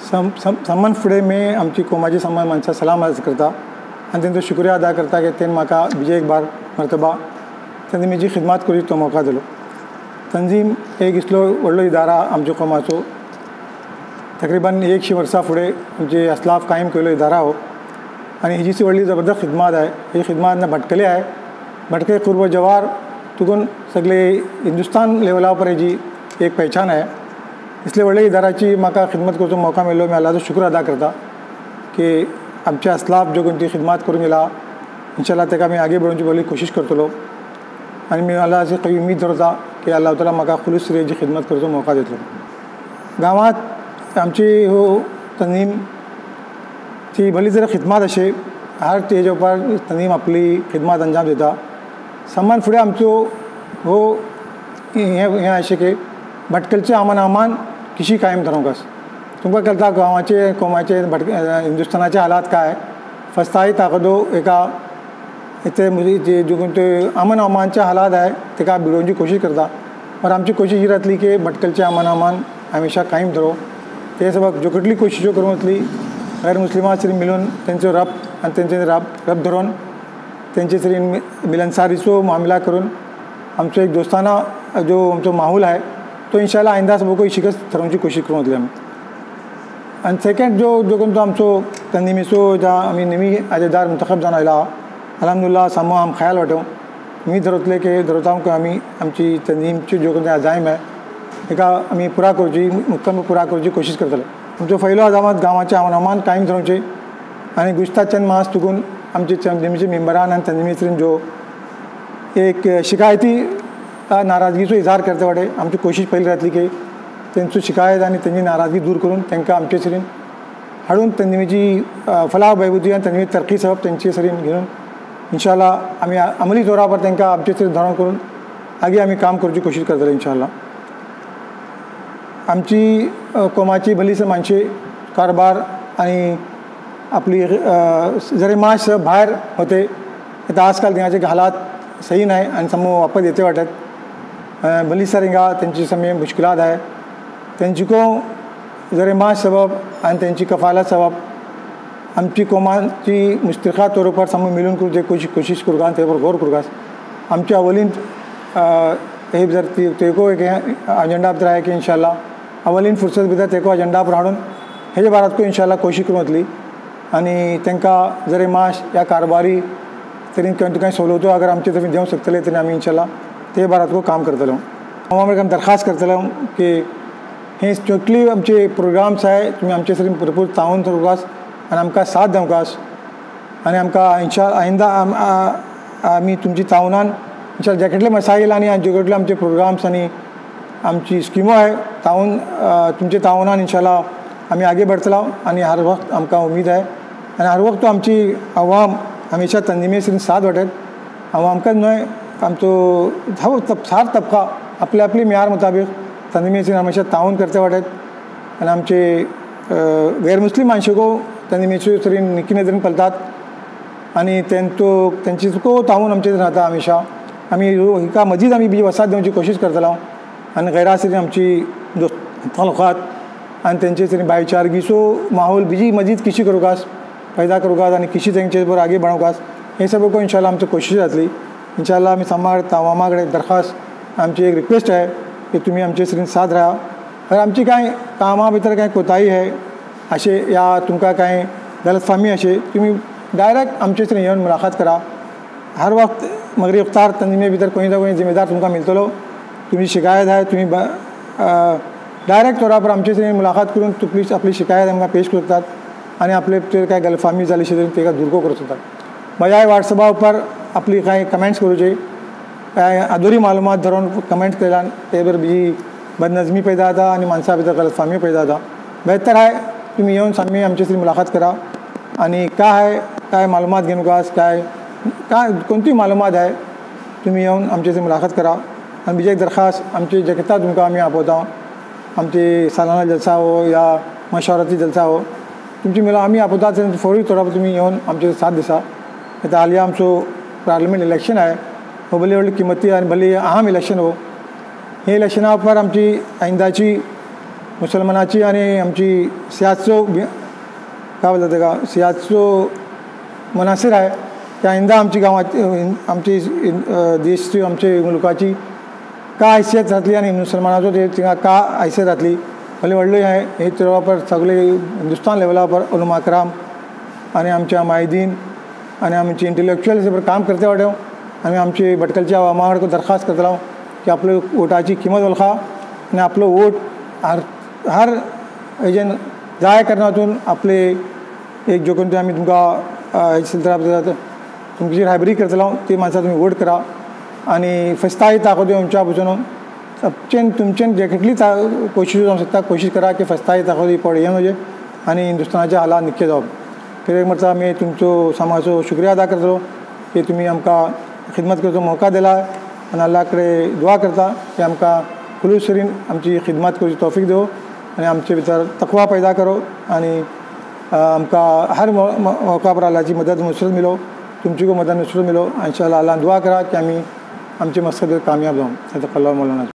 समान फुडें मी आमची कोमाची समान माणसां सलाम अर्ज करता आनी तेंचो शुक्रिया अदा करता की तेन म्हाका बीजे एक बार मर्तबा तंजीमेची खिदमत करूची तो मौका दिलो। तंजीम एक इसलो व्हडलो इदारा आमच्या कोमाचो, तकरीबन 100 वर्सां फुडें आमचे अस्लाफ कायम केलो इदारा हो आनी हेजी व्हडली जबरदस्त खिदमत आहे। ही खिदमत भटकले आहे, भटके कुर्ब जवार तुकून सगळे हिंदुस्तान लेवला पर हेजी एक पहचान आहे। इसलिए व्हडले इदाराची म्हाका खिदमत करचो मौका मेळ्ळो। मी अल्लाहचो शुक्र अदा करता की आमचे अस्लाफ जो कोण ती खिदमत करून गेला, इंशाल्लाह तेका आमी आगे बडोवची व्हडली कोशिश करतलो आनी मी अल्लाहाची खंय उमीद धरता की अल्लाह ताला म्हाका खुलूस हेजी खिदमत करचो मौका दितलो। गांवांत आमची हो तंजीम ती भली जर खिदमत अशे हर तेजे उपर तंजीम आपली खिदमत अंजाम दिता। समान फुडें आमचो हो हें अशें की भटकलचे अमान किशी कायम धरूंक तुमकां कळटा गांवाचे कोमाचे हिंदुस्थानाचे हालात काय फस्ताई ताकदो एका इथे जो कोण ते अमानच्या हालात आहे तेका बिडोवची कोशिश करता। और आमची कोशिश ही राहतली की भटकलचे अमान हमेशा कायम धरो। ते सबक जो कटली कोशिशो करूं वतली गैर मुस्लिमां सरी मिळून तेंचो रब आनी तेंचे रब धरून तेंचे सरी मिलनसारीचो मामला करून आमचो एक दोस्ताना जो आमचो माहोल आहे तो इंशाल्लाह आइंदा सबको शिकस्त ठरोवची कोशिश करूं वतली आमी। आनी सेकंड जो कोण तो आमचो तंजीमेचो आमी नेहमी आजेदार मुंतखब जावन आयला अल्हम्दुलिल्लाह सामो आम ख्याल वांटो मी धरतले की धरता की आमी आमची तंजीमची जो कोण अजायम आहे एका आमी पुरा करची मुक्कम पुरा करची कोशिश करतले। आमचो पयलो अजामात गांवाचे अमान कायम धरूचे आनी गुश्ता चंद मास तुकून आमचे तंजीमेचे मेंबरान आनी तंजीमेचेर जो एक शिकायती नाराजगीचो इजहार करते वाटे आमची कोशिश पहिली राहतली की तेंचो शिकायत आनी तेंची नाराजगी दूर करून तांकां आमचे सरीन हाडून तंजीमेची फलाह बहबूदी आनी तंजीमेची तरक्की सबब तेंचे सरीन घेवन इंशाल्लाह आमी अमली तौरा पर तांकां आमचे सरीन धरण करून आगे आमी काम करची कोशिश करतले इंशाल्लाह। आमची कोमाची भलीस माणसे कारभार आनी आपली जरी माश भायर होते आता आजकाल तेंचे हालात सही नाही आणि समोर वापस येते वाटत भली सर हिंगा तेंची समय मुश्किलात आहे तेंची को जरे माश सबब आणि त्यांची कफालत सबब आमची कोमाची मुस्तरखा तौर पर समोर मिळून करूचे कोशिश करूगा त्यावर गौर करूगा। आमच्या अवलीन हे जर तेको एक अजेंडा भितर आहे की इंशाल्लाह अवलीन फुर्सत भितर तेको अजेंडा पर हाडून हेजे बारात को इंशाल्लाह कोशिश करूं वतली आनी तांकां जरे माश या कारबारी तरी काही सवलतो अगर आमचे तुम्ही देऊ शकतले तरी आम्ही इंशाल्लाह ते बारात को काम करतलो। आम्हाला काम दरखास्त करतलो की हे स्ट्रिक्टली आमचे प्रोग्राम्स आहे तुम्ही आमचे सरी भरपूर तावन करूकास आणि आमकां साथ देवकास आणि आमकां इंशाल्लाह आइंदा आमी तुमची तावनान इंशाल्लाह जे कटले मसाईल आणि जे कटले आमचे प्रोग्राम्स आणि आमची स्किमो आहे तावन तुमचे तावनान इंशाल्लाह आमी आगे बढ़तलो आणि हर वक्त आमकां उमेद आहे आणि हर वक्त आमची आवाम हमेशा तंजीमे सरीन साथ वाटत आमकां न्हय आमचो सार तबका आपले आपली म्यार मुताबिक तंजीमे सरीन हमेशा तावन करते वाटत आणि आमचे गैर मुस्लिम माणसो तंजीमेच्यो सरीन निकी नदरेन पळतात आणि तेंची को तावन आमचे राहता हमेशा आमी हिका मजीद आमी बी वसात देवची कोशिश करतलो आणि गैरा सरीन आमची तालुकात आणि तेंचे सरीन भाईचारगीचो माहोल बीजी मजीद किशी करूकास पैदा करूकास आणि किशी तेंचे बरोबर आगे बढ़ोवकास हे सब को इंशाल्लाह आमची कोशिश जातली। इंशाल्लाह आमी समाज तावामा कडेन दरखास्त आमची एक रिक्वेस्ट आहे की तुम्ही आमचे सरीन साथ राहा। अगर आमची कांय कामां भितर कांय कोताही आहे अशे या तुमकां कांय गलतफहमी अशे तुम्ही डायरेक्ट आमचे सरीन येवन मुलाकात करा। हर वक्त मगरी इफ्तार तंजीमे भितर कोई ना कोई जिम्मेदार तुमकां मिळतलो। तुमची शिकायत आहे तुम्ही डायरेक्ट तौरा पर आमचे सरीन मुलाकात करून तुमची आपली शिकायत आमकां पेश करतात आणि आपले काय गलतफहमी जाली अशें तेका दूर करतात। बजाय व्हॉट्सअपा उपर आपली कांय कमेंट्स करूचे काय अधुरी मालूमात धरून कमेंट केल्यान ते बर बी बदनजमी पैदा जाता आणि माणसां भितर गलतफहमी पैदा जाता। बेहतर आहे तुम्ही येऊन आमी आमचे सरी मुलाकात करा आणि काय मालूमात घेऊन काय कोणती मालूमात आहे तुम्ही येऊन आमचे सरी मुलाकात करा। आणि बीजे एक दरखास्त आमची जगता तुमकां आमी आपवता आमचे सालाना जलसा हो या मशावरती जलसा हो तुमची आमी आपवतात फौरी तौरा पर तुम्ही येऊन आमचे साथ दिसा। आता हालिया आमचो पार्लिमेंट इलेक्शन आहे हो भली व्हडली किंमती आणि भली अहम इलेक्शन हो हे इलेक्शना उपरांत आमची आयंदाची मुसलमानाची आणि आमची सियासो काय बोलतात तेका सियासो मनासीर आहे की आयंदा आमची गांवाची आमची देशची आमचे मुलकाची का हैसियत जातली आणि मुसलमानाचो थिंगा का हैसियत जातली व्हडली हे वापर सगळे हिंदुस्तान लेवला पर उलमा कराम आणि आमच्या माहिदीन आणि आमचे इंटेलेक्च्युअल्स काम करते वाटेव आम्ही आमची भटकलच्या वामाड दरखास्त करतलो की आपल्या वोटाची किंमत वळखा आणि आपलं वोट हर हेजेन जाय करण्यातून आपले एक जो कोणते आम्ही तुमकां तुमची रायबरी करतलो ती माणसां तुम्ही वोट करा आणि फस्ताई ताकद आमच्या पासून सबचेन तुमचेन जे कितली कोशिश जावंक शकता कोशिश करा की फस्ताई ताकद पड हे म्हणजे आणि हिंदुस्थानाच्या हालात निक्के जावप फिर एक मरता आमी तुमचो समाजो शुक्रिया अदा करतलो की तुम्ही आमकां खिदमत करचो मौका दिला आणि अल्लाह कडेन दुआ करता की आमकां खुलूस तरेन आमची खिदमत करची तौफीक दिवो आणि आमचे भितर तकवा पैदा करो आणि आमकां हर मौका पर अल्लाहची मदद नुसरत मिलो तुमची को मदद नुसरत मिलो इंशाअल्लाह अल्लाह दुआ करा की आमी आमचे मकसद कामयाब जावं अल्लाह मौलाना